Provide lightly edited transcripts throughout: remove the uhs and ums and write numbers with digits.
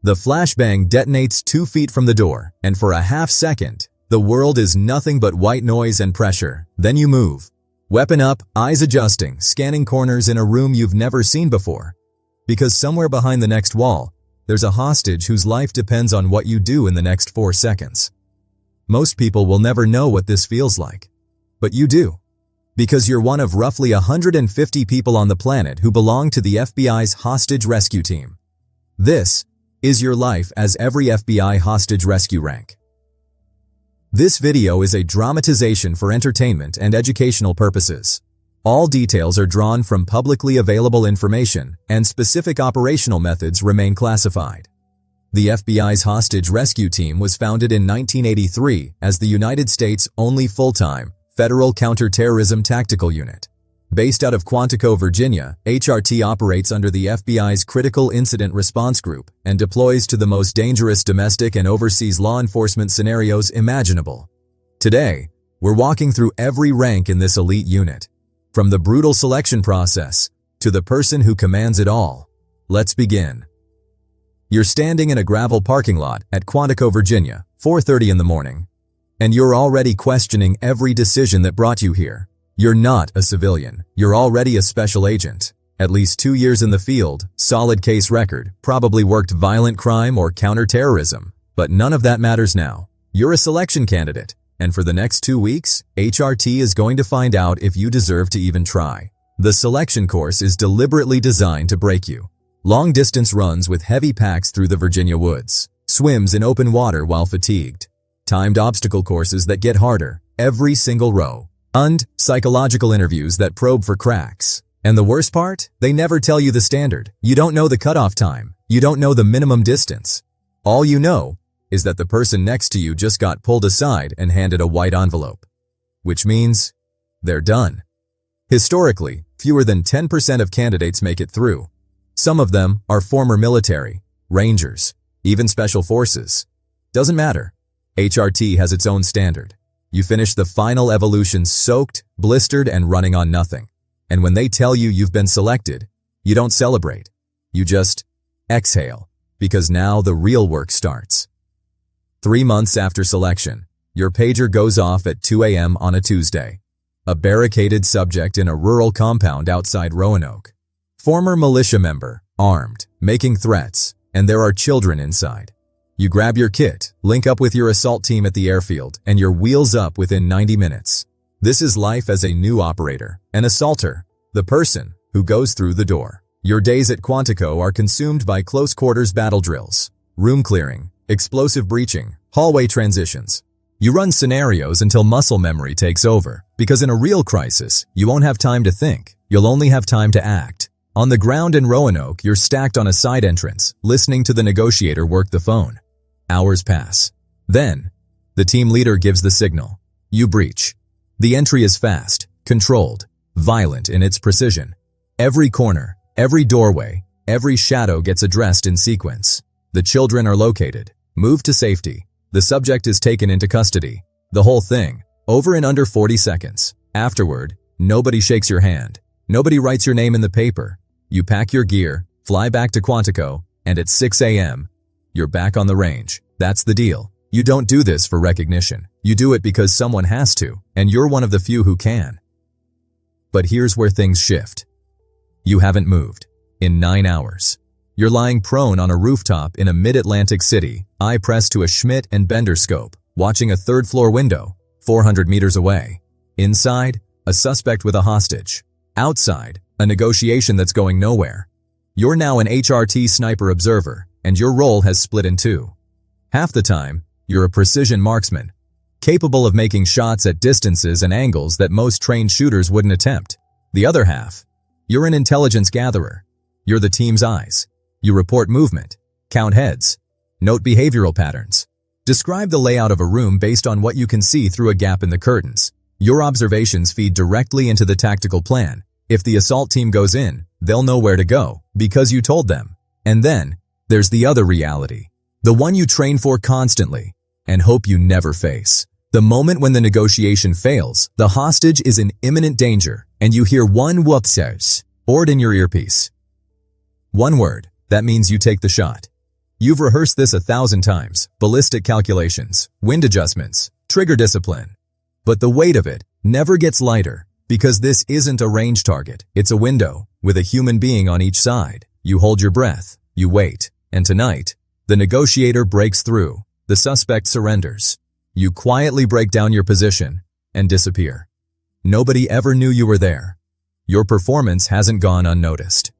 The flashbang detonates 2 feet from the door, and for a half second, the world is nothing but white noise and pressure. Then you move. Weapon up, eyes adjusting, scanning corners in a room you've never seen before. Because somewhere behind the next wall, there's a hostage whose life depends on what you do in the next 4 seconds. Most people will never know what this feels like. But you do. Because you're one of roughly 150 people on the planet who belong to the FBI's hostage rescue team. This is your life as every FBI hostage rescue rank. This video is a dramatization for entertainment and educational purposes. All details are drawn from publicly available information, and specific operational methods remain classified. The FBI's hostage rescue team was founded in 1983 as the United States' only full-time federal counterterrorism tactical unit. Based out of Quantico, Virginia, HRT operates under the FBI's Critical Incident Response Group and deploys to the most dangerous domestic and overseas law enforcement scenarios imaginable. Today, we're walking through every rank in this elite unit, from the brutal selection process to the person who commands it all. Let's begin. You're standing in a gravel parking lot at Quantico, Virginia, 4:30 in the morning, and you're already questioning every decision that brought you here. You're not a civilian. You're already a special agent. At least 2 years in the field, solid case record, probably worked violent crime or counterterrorism. But none of that matters now. You're a selection candidate, and for the next 2 weeks, HRT is going to find out if you deserve to even try. The selection course is deliberately designed to break you. Long-distance runs with heavy packs through the Virginia woods, swims in open water while fatigued, timed obstacle courses that get harder every single row, and psychological interviews that probe for cracks. And the worst part? They never tell you the standard. You don't know the cutoff time. You don't know the minimum distance. All you know is that the person next to you just got pulled aside and handed a white envelope. Which means they're done. Historically, fewer than 10% of candidates make it through. Some of them are former military, Rangers, even special forces. Doesn't matter. HRT has its own standard. You finish the final evolution soaked, blistered, and running on nothing. And when they tell you you've been selected, you don't celebrate. You just exhale, because now the real work starts. 3 months after selection, your pager goes off at 2 a.m. on a Tuesday. A barricaded subject in a rural compound outside Roanoke. Former militia member, armed, making threats, and there are children inside. You grab your kit, link up with your assault team at the airfield, and you're wheels up within 90 minutes. This is life as a new operator, an assaulter, the person who goes through the door. Your days at Quantico are consumed by close-quarters battle drills, room clearing, explosive breaching, hallway transitions. You run scenarios until muscle memory takes over, because in a real crisis, you won't have time to think. You'll only have time to act. On the ground in Roanoke, you're stacked on a side entrance, listening to the negotiator work the phone. Hours pass. Then, the team leader gives the signal. You breach. The entry is fast, controlled, violent in its precision. Every corner, every doorway, every shadow gets addressed in sequence. The children are located, moved to safety. The subject is taken into custody. The whole thing, over in under 40 seconds. Afterward, nobody shakes your hand. Nobody writes your name in the paper. You pack your gear, fly back to Quantico, and at 6 a.m., you're back on the range. That's the deal. You don't do this for recognition. You do it because someone has to, and you're one of the few who can. But here's where things shift. You haven't moved. In 9 hours. You're lying prone on a rooftop in a mid-Atlantic city, eye pressed to a Schmidt and Bender scope, watching a third-floor window, 400 meters away. Inside, a suspect with a hostage. Outside, a negotiation that's going nowhere. You're now an HRT sniper observer, and your role has split in two. Half the time, you're a precision marksman, capable of making shots at distances and angles that most trained shooters wouldn't attempt. The other half, you're an intelligence gatherer. You're the team's eyes. You report movement, count heads, note behavioral patterns. Describe the layout of a room based on what you can see through a gap in the curtains. Your observations feed directly into the tactical plan. If the assault team goes in, they'll know where to go, because you told them. And then, there's the other reality. The one you train for constantly, and hope you never face. The moment when the negotiation fails, the hostage is in imminent danger, and you hear one "what says" poured in your earpiece. One word, that means you take the shot. You've rehearsed this 1,000 times, ballistic calculations, wind adjustments, trigger discipline. But the weight of it never gets lighter, because this isn't a range target, it's a window, with a human being on each side. You hold your breath, you wait, and tonight, the negotiator breaks through, the suspect surrenders. You quietly break down your position and disappear. Nobody ever knew you were there. Your performance hasn't gone unnoticed.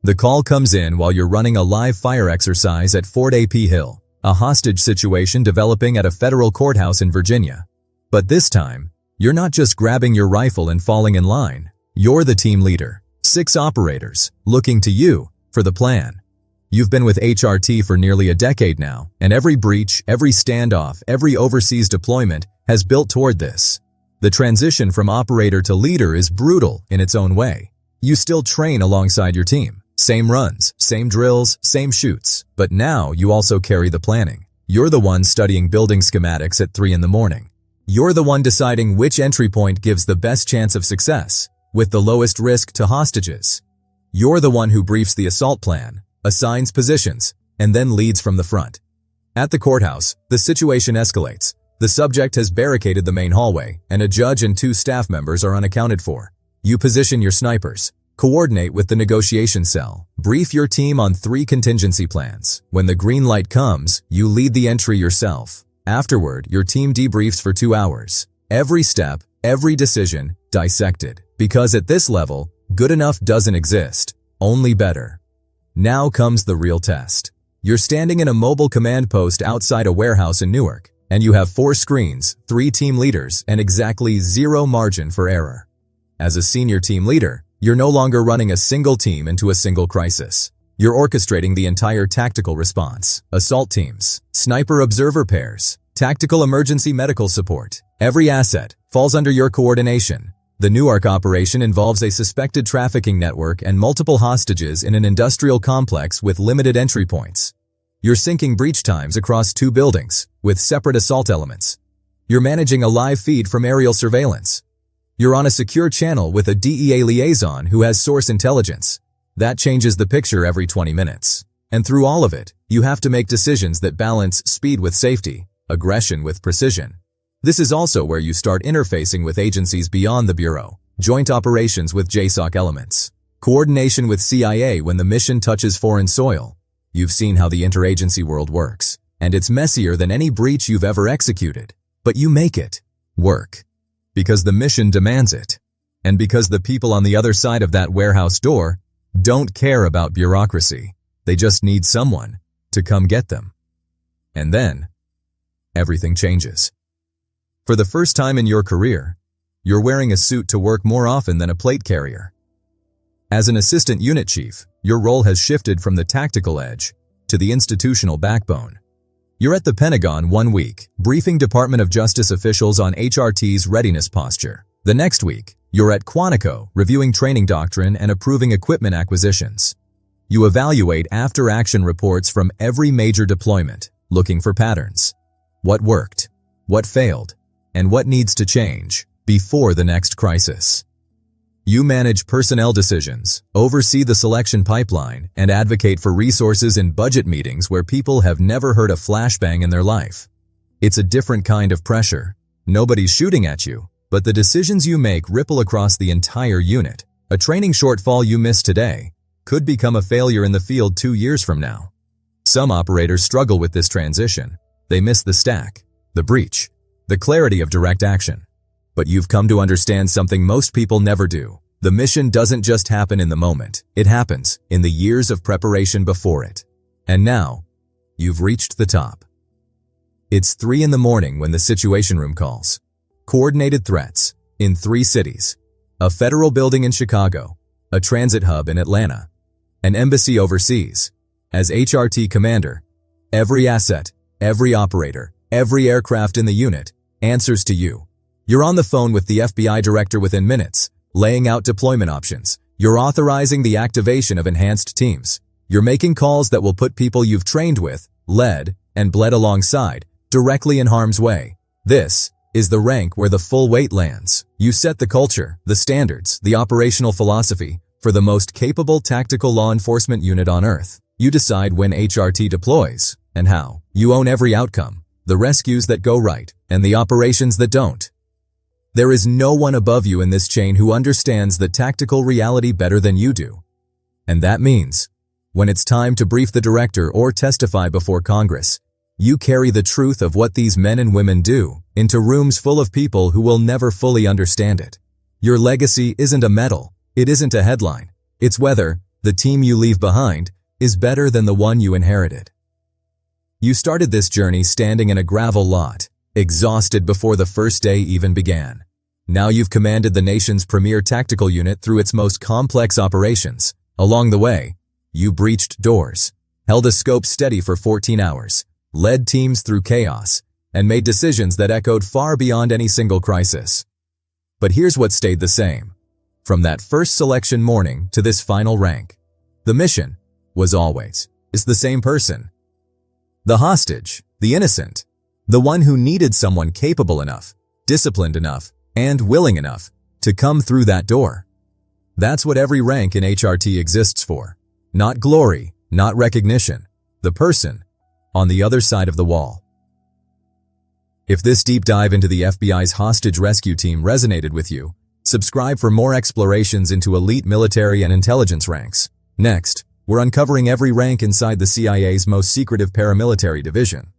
The call comes in while you're running a live fire exercise at Fort A.P. Hill, a hostage situation developing at a federal courthouse in Virginia. But this time, you're not just grabbing your rifle and falling in line. You're the team leader, 6 operators, looking to you for the plan. You've been with HRT for nearly a decade now, and every breach, every standoff, every overseas deployment has built toward this. The transition from operator to leader is brutal in its own way. You still train alongside your team. Same runs, same drills, same shoots, but now you also carry the planning. You're the one studying building schematics at 3 in the morning. You're the one deciding which entry point gives the best chance of success, with the lowest risk to hostages. You're the one who briefs the assault plan, assigns positions, and then leads from the front. At the courthouse, the situation escalates. The subject has barricaded the main hallway, and a judge and 2 staff members are unaccounted for. You position your snipers, coordinate with the negotiation cell, brief your team on 3 contingency plans. When the green light comes, you lead the entry yourself. Afterward, your team debriefs for 2 hours. Every step, every decision, dissected. Because at this level, good enough doesn't exist, only better. Now comes the real test. You're standing in a mobile command post outside a warehouse in Newark, and you have 4 screens, 3 team leaders, and exactly 0 margin for error. As a senior team leader, you're no longer running a single team into a single crisis. You're orchestrating the entire tactical response, assault teams, sniper observer pairs, tactical emergency medical support. Every asset falls under your coordination. The Newark operation involves a suspected trafficking network and multiple hostages in an industrial complex with limited entry points. You're syncing breach times across 2 buildings, with separate assault elements. You're managing a live feed from aerial surveillance. You're on a secure channel with a DEA liaison who has source intelligence. That changes the picture every 20 minutes. And through all of it, you have to make decisions that balance speed with safety, aggression with precision. This is also where you start interfacing with agencies beyond the Bureau, joint operations with JSOC elements, coordination with CIA when the mission touches foreign soil. You've seen how the interagency world works, and it's messier than any breach you've ever executed. But you make it work. Because the mission demands it. And because the people on the other side of that warehouse door don't care about bureaucracy. They just need someone to come get them. And then, everything changes. For the first time in your career, you're wearing a suit to work more often than a plate carrier. As an assistant unit chief, your role has shifted from the tactical edge to the institutional backbone. You're at the Pentagon 1 week, briefing Department of Justice officials on HRT's readiness posture. The next week, you're at Quantico, reviewing training doctrine and approving equipment acquisitions. You evaluate after-action reports from every major deployment, looking for patterns. What worked, what failed, and what needs to change before the next crisis. You manage personnel decisions, oversee the selection pipeline, and advocate for resources in budget meetings where people have never heard a flashbang in their life. It's a different kind of pressure. Nobody's shooting at you, but the decisions you make ripple across the entire unit. A training shortfall you miss today could become a failure in the field 2 years from now. Some operators struggle with this transition. They miss the stack, the breach, the clarity of direct action. But you've come to understand something most people never do. The mission doesn't just happen in the moment. It happens in the years of preparation before it. And now, you've reached the top. It's 3 in the morning when the Situation Room calls. Coordinated threats in 3 cities. A federal building in Chicago, a transit hub in Atlanta, an embassy overseas. As HRT commander, every asset, every operator, every aircraft in the unit answers to you. You're on the phone with the FBI director within minutes, laying out deployment options. You're authorizing the activation of enhanced teams. You're making calls that will put people you've trained with, led, and bled alongside, directly in harm's way. This is the rank where the full weight lands. You set the culture, the standards, the operational philosophy for the most capable tactical law enforcement unit on Earth. You decide when HRT deploys and how. You own every outcome, the rescues that go right and the operations that don't. There is no one above you in this chain who understands the tactical reality better than you do. And that means, when it's time to brief the director or testify before Congress, you carry the truth of what these men and women do into rooms full of people who will never fully understand it. Your legacy isn't a medal, it isn't a headline. It's whether the team you leave behind is better than the one you inherited. You started this journey standing in a gravel lot, exhausted before the first day even began. Now you've commanded the nation's premier tactical unit through its most complex operations. Along the way, you breached doors, held a scope steady for 14 hours, led teams through chaos, and made decisions that echoed far beyond any single crisis. But here's what stayed the same. From that first selection morning to this final rank, the mission was always the same person. The hostage, the innocent, the one who needed someone capable enough, disciplined enough, and willing enough to come through that door. That's what every rank in HRT exists for. Not glory, not recognition, the person on the other side of the wall. If this deep dive into the FBI's hostage rescue team resonated with you, subscribe for more explorations into elite military and intelligence ranks. Next, we're uncovering every rank inside the CIA's most secretive paramilitary division.